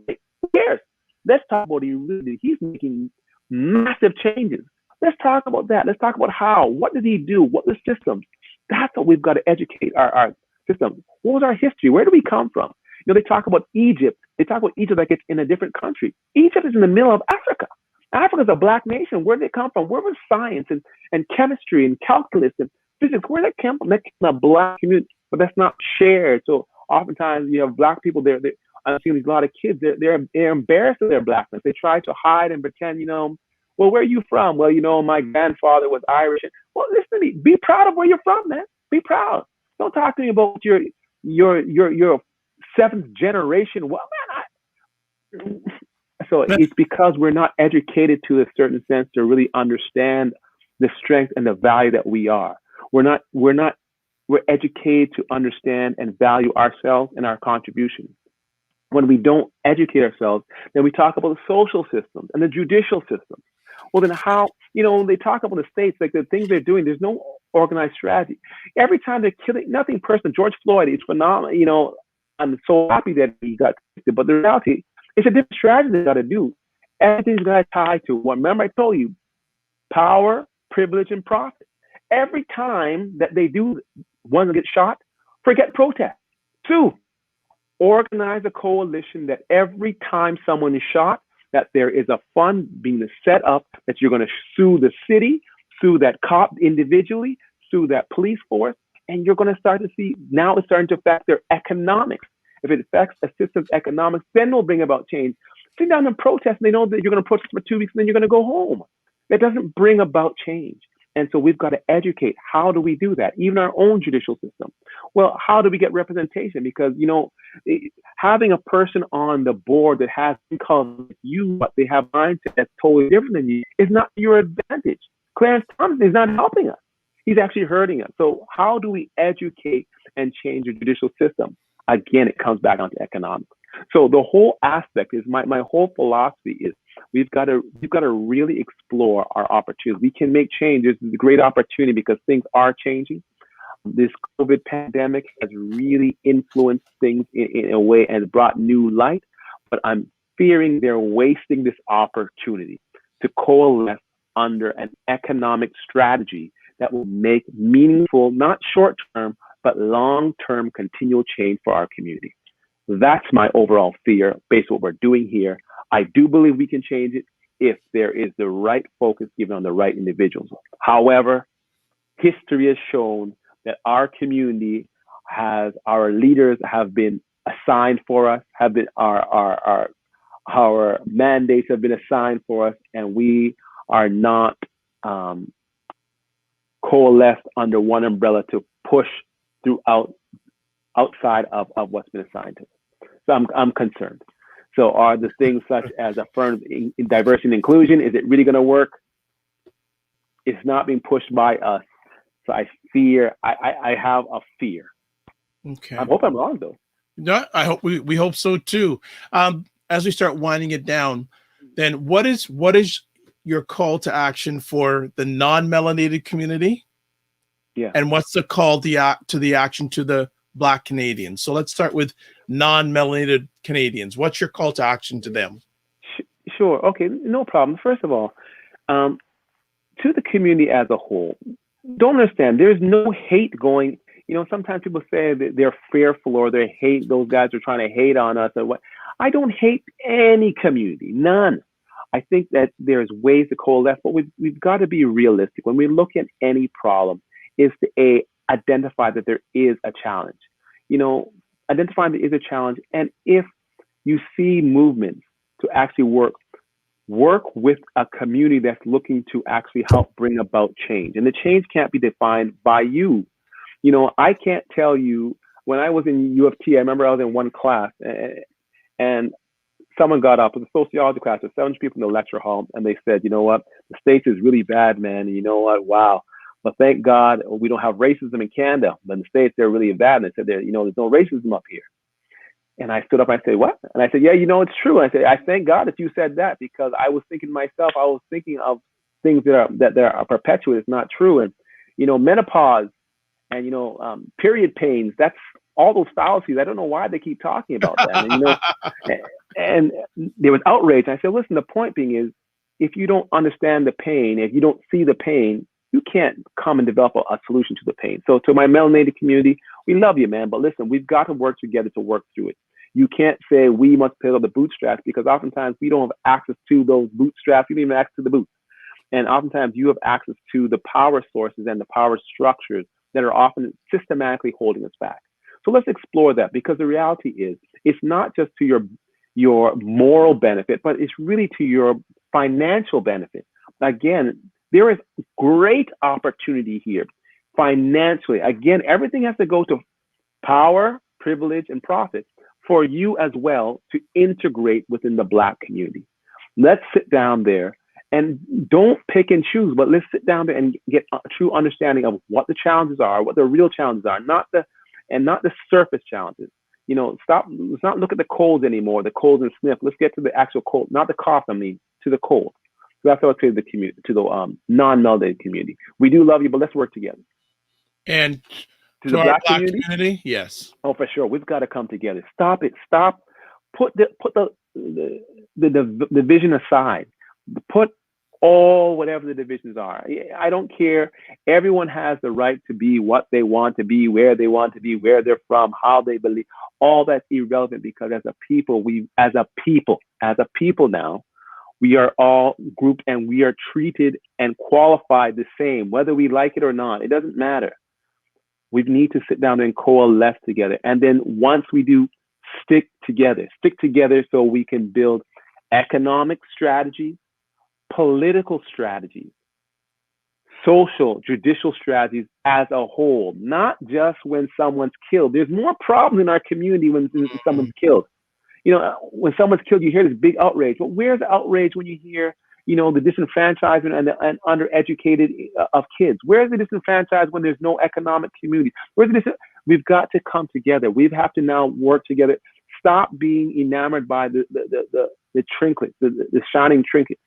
cares? Let's talk about what he really did. He's making massive changes. Let's talk about that. Let's talk about how. What did he do? What the systems? That's what we've got to educate our systems. What was our history? Where do we come from? They talk about Egypt. They talk about Egypt like it's in a different country. Egypt is in the middle of Africa. Africa is a black nation. Where did they come from? Where was science and chemistry and calculus and physics? Where did that come from? That came from a black community, but that's not shared. So oftentimes you have black people there. I've seen a lot of kids. They're embarrassed of their blackness. They try to hide and pretend. Well, where are you from? Well, my grandfather was Irish. Well, listen to me. Be proud of where you're from, man. Be proud. Don't talk to me about your 7th generation. Well, man, so it's because we're not educated to a certain sense to really understand the strength and the value that we are. We're educated to understand and value ourselves and our contributions. When we don't educate ourselves, then we talk about the social systems and the judicial systems. Well, then how, they talk about the states, like the things they're doing, there's no organized strategy. Every time they're killing, nothing personal. George Floyd is phenomenal. I'm so happy that he got convicted, but the reality, it's a different strategy they got to do. Everything's got to tie to, remember I told you, power, privilege, and profit. Every time that they do, one gets shot, forget protest. 2, organize a coalition that every time someone is shot, that there is a fund being set up that you're going to sue the city, sue that cop individually, sue that police force, and you're going to start to see, now it's starting to affect their economics. If it affects a system's economics, then we'll bring about change. Sit down and protest, and they know that you're going to protest for 2 weeks, and then you're going to go home. That doesn't bring about change. And so we've got to educate. How do we do that? Even our own judicial system. Well, how do we get representation? Because, having a person on the board that has income like you, but they have mindset that's totally different than you, is not your advantage. Clarence Thompson is not helping us. He's actually hurting us. So how do we educate and change the judicial system? Again, it comes back onto economics. So the whole aspect is my whole philosophy is we've got to really explore our opportunities. We can make changes. It's a great opportunity because things are changing. This COVID pandemic has really influenced things in a way and brought new light. But I'm fearing they're wasting this opportunity to coalesce under an economic strategy that will make meaningful, not short-term, but long-term continual change for our community. That's my overall fear based on what we're doing here. I do believe we can change it if there is the right focus given on the right individuals. However, history has shown that our community our leaders have been assigned for us, our mandates have been assigned for us, and we are not coalesced under one umbrella to push outside of what's been assigned to us. So I'm concerned. So are the things such as affirmative diversity and inclusion, is it really going to work? It's not being pushed by us. So I have a fear. I Okay. hope I'm wrong though. No, I hope we hope so too. As we start winding it down, then what is your call to action for the non-melanated community, Yeah. and what's the call to the action to the Black Canadians? So let's start with non-melanated Canadians. What's your call to action to them? Sure. Okay. No problem. First of all, um, to the community as a whole, don't understand. There's no hate going. Sometimes people say that they're fearful or they hate those guys are trying to hate on us or what. I don't hate any community, none. I think that there's ways to coalesce, but we've got to be realistic when we look at any problem. Is to identify that there is a challenge. Identifying there is a challenge, and if you see movements to actually work with a community that's looking to actually help bring about change. And the change can't be defined by you. I can't tell you, when I was in U of T, I remember I was in one class and someone got up, it was a sociology class, there's 7 people in the lecture hall, and they said, you know what, the States is really bad, man. And you know what, wow. But thank God we don't have racism in Canada. But in the States, they're really bad. And they said, there's no racism up here. And I stood up and I said, what? And I said, yeah, it's true. And I said, I thank God that you said that, because I was thinking to myself, I was thinking of things that are perpetuated. It's not true. And, menopause and, period pains, that's all those fallacies. I don't know why they keep talking about that. And there was outrage. And I said, listen, the point being is, if you don't understand the pain, if you don't see the pain, you can't come and develop a solution to the pain. So to my melanated community, we love you, man. But listen, we've got to work together to work through it. You can't say we must pick up the bootstraps, because oftentimes we don't have access to those bootstraps. We don't even have access to the boots. And oftentimes you have access to the power sources and the power structures that are often systematically holding us back. So let's explore that, because the reality is it's not just to your moral benefit, but it's really to your financial benefit. Again, there is great opportunity here financially. Again, everything has to go to power, privilege, and profit for you as well to integrate within the Black community. Let's sit down there and don't pick and choose, but let's sit down there and get a true understanding of what the challenges are, what the real challenges are, not the surface challenges. Let's not look at the colds anymore, the colds and sniff. Let's get to the actual cold, not the cough, to the cold. So that's what I say to the community, to the non-melanated community. We do love you, but let's work together. And To to the our Black Black community, community, yes. oh, for sure, we've got to come together. Stop it. Stop. Put the division aside. Put all whatever the divisions are. I don't care. Everyone has the right to be what they want to be, where they want to be, where they're from, how they believe. All that's irrelevant, because as a people now, we are all grouped and we are treated and qualified the same, whether we like it or not. It doesn't matter. We need to sit down and coalesce together. And then once we do, stick together so we can build economic strategies, political strategies, social, judicial strategies as a whole, not just when someone's killed. There's more problems in our community when someone's killed. When someone's killed, you hear this big outrage. But where's the outrage when you hear, the disenfranchisement and undereducated of kids? Where's the disenfranchised when there's no economic community? We've got to come together. We have to now work together. Stop being enamored by the trinkets, the shining trinkets.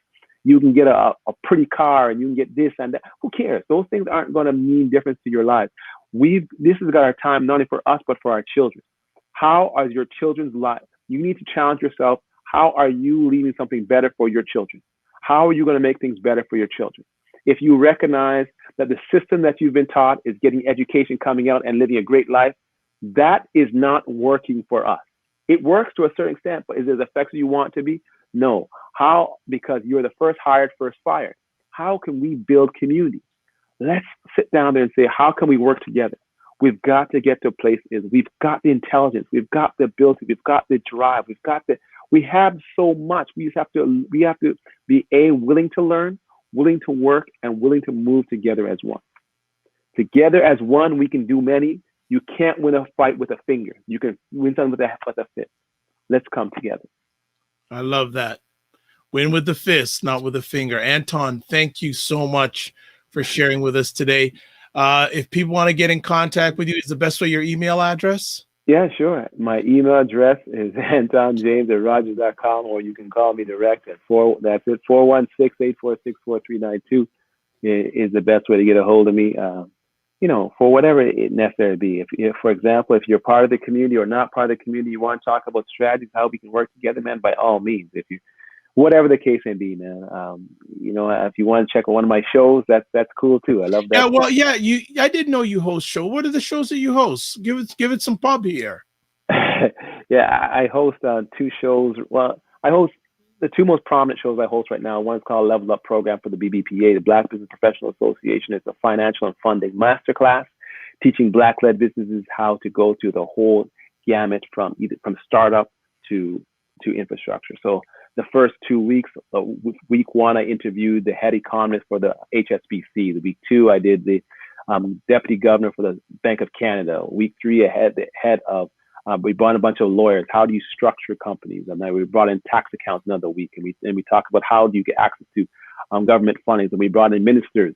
You can get a pretty car and you can get this and that. Who cares? Those things aren't going to mean difference to your life. This has got our time, not only for us, but for our children. How are your children's lives? You need to challenge yourself. How are you leaving something better for your children? How are you going to make things better for your children? If you recognize that the system that you've been taught is getting education, coming out and living a great life, that is not working for us. It works to a certain extent, but is it as effective as you want it to be? No. How? Because you're the first hired, first fired. How can we build community? Let's sit down there and say, how can we work together? We've got to get to a place is we've got the intelligence, we've got the ability, we've got the drive, we have so much. We have to be willing to learn, willing to work, and willing to move together as one. Together as one, we can do many. You can't win a fight with a finger. You can win something with a fist. Let's come together. I love that. Win with the fist, not with the finger. Anton, thank you so much for sharing with us today. If people want to get in contact with you, is the best way your email address? Yeah, sure. My email address is antonjames@rogers.com, or you can call me direct at 416-846-4392 is the best way to get a hold of me. For whatever it necessary be. If, for example, if you're part of the community or not part of the community, you want to talk about strategies, how we can work together, man, by all means. Whatever the case may be, man. If you want to check out one of my shows, that's cool too. I love that. Yeah, well, yeah, I didn't know you host show. What are the shows that you host? Give it some pub here. Yeah, I host 2 shows. Well, I host the 2 most prominent shows I host right now. One is called Level Up Program for the BBPA, the Black Business Professional Association. It's a financial and funding masterclass teaching Black-led businesses how to go through the whole gamut from startup to infrastructure. So the first 2 weeks, week 1, I interviewed the head economist for the HSBC. The week 2, I did the deputy governor for the Bank of Canada. Week 3, I had the head of, we brought a bunch of lawyers. How do you structure companies? And then we brought in tax accountants another week, and we talked about how do you get access to government funding. And we brought in ministers,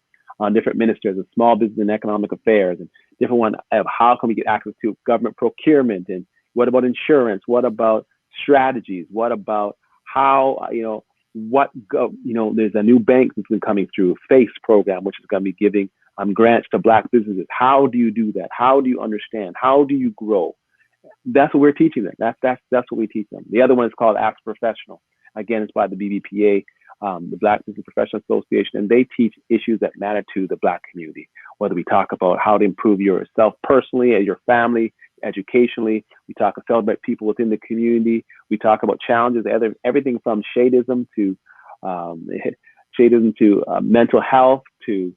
different ministers of small business and economic affairs, and different one of how can we get access to government procurement, and what about insurance? What about strategies? What about how, there's a new bank that's been coming through, FACE program, which is going to be giving grants to Black businesses. How do you do that? How do you understand? How do you grow? That's what we're teaching them. That's what we teach them. The other one is called Ask Professional. Again, it's by the BBPA, the Black Business Professional Association, and they teach issues that matter to the Black community. Whether we talk about how to improve yourself personally, your family, educationally, we talk about celebrate people within the community. We talk about challenges, everything from shadism to mental health to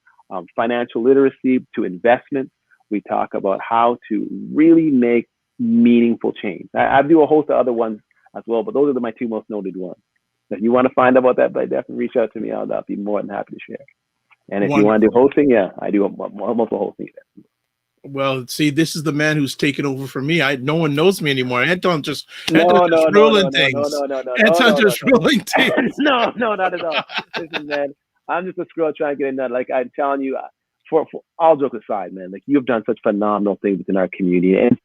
financial literacy to investments. We talk about how to really make meaningful change. I do a host of other ones as well, but those are my 2 most noted ones. If you want to find out about that, definitely reach out to me. I'll be more than happy to share. And if you want to do hosting, yeah, I do almost hosting. Well, see, this is the man who's taken over for me. No one knows me anymore. Anton's just ruling things. Anton's just ruling things. No, not at all. Listen, man, I'm just a scroll trying to get in that. Like I'm telling you, for all jokes aside, man, like you've done such phenomenal things within our community, and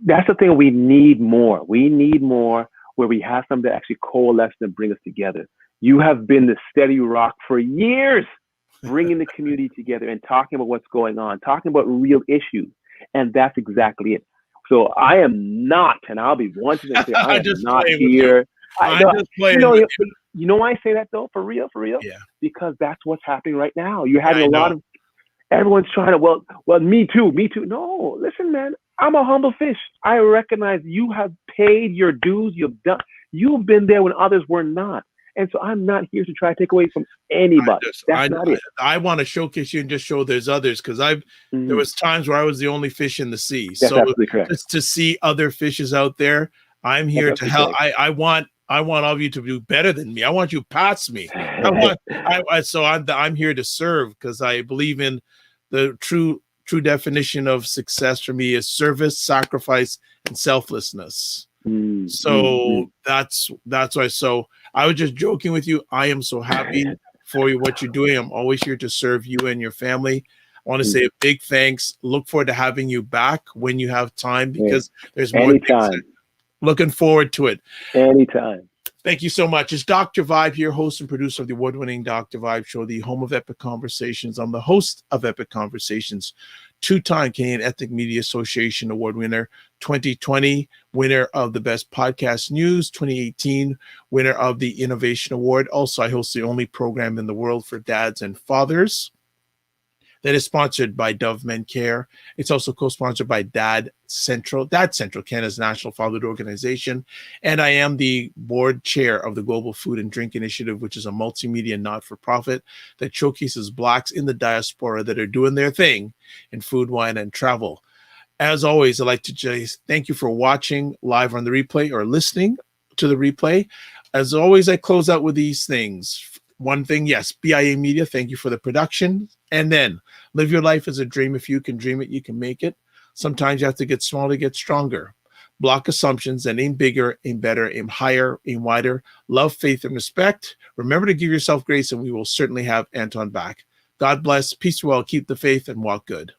that's the thing we need more. We need more where we have something that actually coalesce and bring us together. You have been the steady rock for years, bringing the community together and talking about what's going on, talking about real issues, and that's exactly it. So I am not, and I'll be wanting to say, I am not here. You know why I say that though? For real? Yeah. Because that's what's happening right now. You're having a lot of, everyone's trying to, well, me too. No, listen, man, I'm a humble fish. I recognize you have paid your dues. You've been there when others were not. And so I'm not here to try to take away from anybody. That's not it. I want to showcase you and just show there's others, because there was times where I was the only fish in the sea. That's absolutely correct. Just to see other fishes out there, I'm here to help. I want all of you to do better than me. I want you past me. I'm here to serve, because I believe in the true definition of success for me is service, sacrifice, and selflessness. So that's why. So I was just joking with you. I am so happy for you, what you're doing. I'm always here to serve you and your family. I want to say a big thanks. Look forward to having you back when you have time, because there's more. Anytime. Looking forward to it. Anytime. Thank you so much. It's Dr. Vibe here, host and producer of the award-winning Dr. Vibe Show, the home of Epic Conversations. I'm the host of Epic Conversations, 2-time Canadian Ethnic Media Association award winner, 2020 winner of the Best Podcast News, 2018 winner of the Innovation Award. Also, I host the only program in the world for dads and fathers that is sponsored by Dove Men Care. It's also co-sponsored by Dad Central, Canada's national fatherhood organization. And I am the board chair of the Global Food and Drink Initiative, which is a multimedia not-for-profit that showcases Blacks in the diaspora that are doing their thing in food, wine, and travel. As always, I'd like to just thank you for watching live on the replay or listening to the replay. As always, I close out with these things. One thing, yes, BIA Media, thank you for the production. And then live your life as a dream. If you can dream it, you can make it. Sometimes you have to get small to get stronger. Block assumptions and aim bigger, aim better, aim higher, aim wider. Love, faith, and respect. Remember to give yourself grace, and we will certainly have Anton back. God bless. Peace well. Keep the faith and walk good.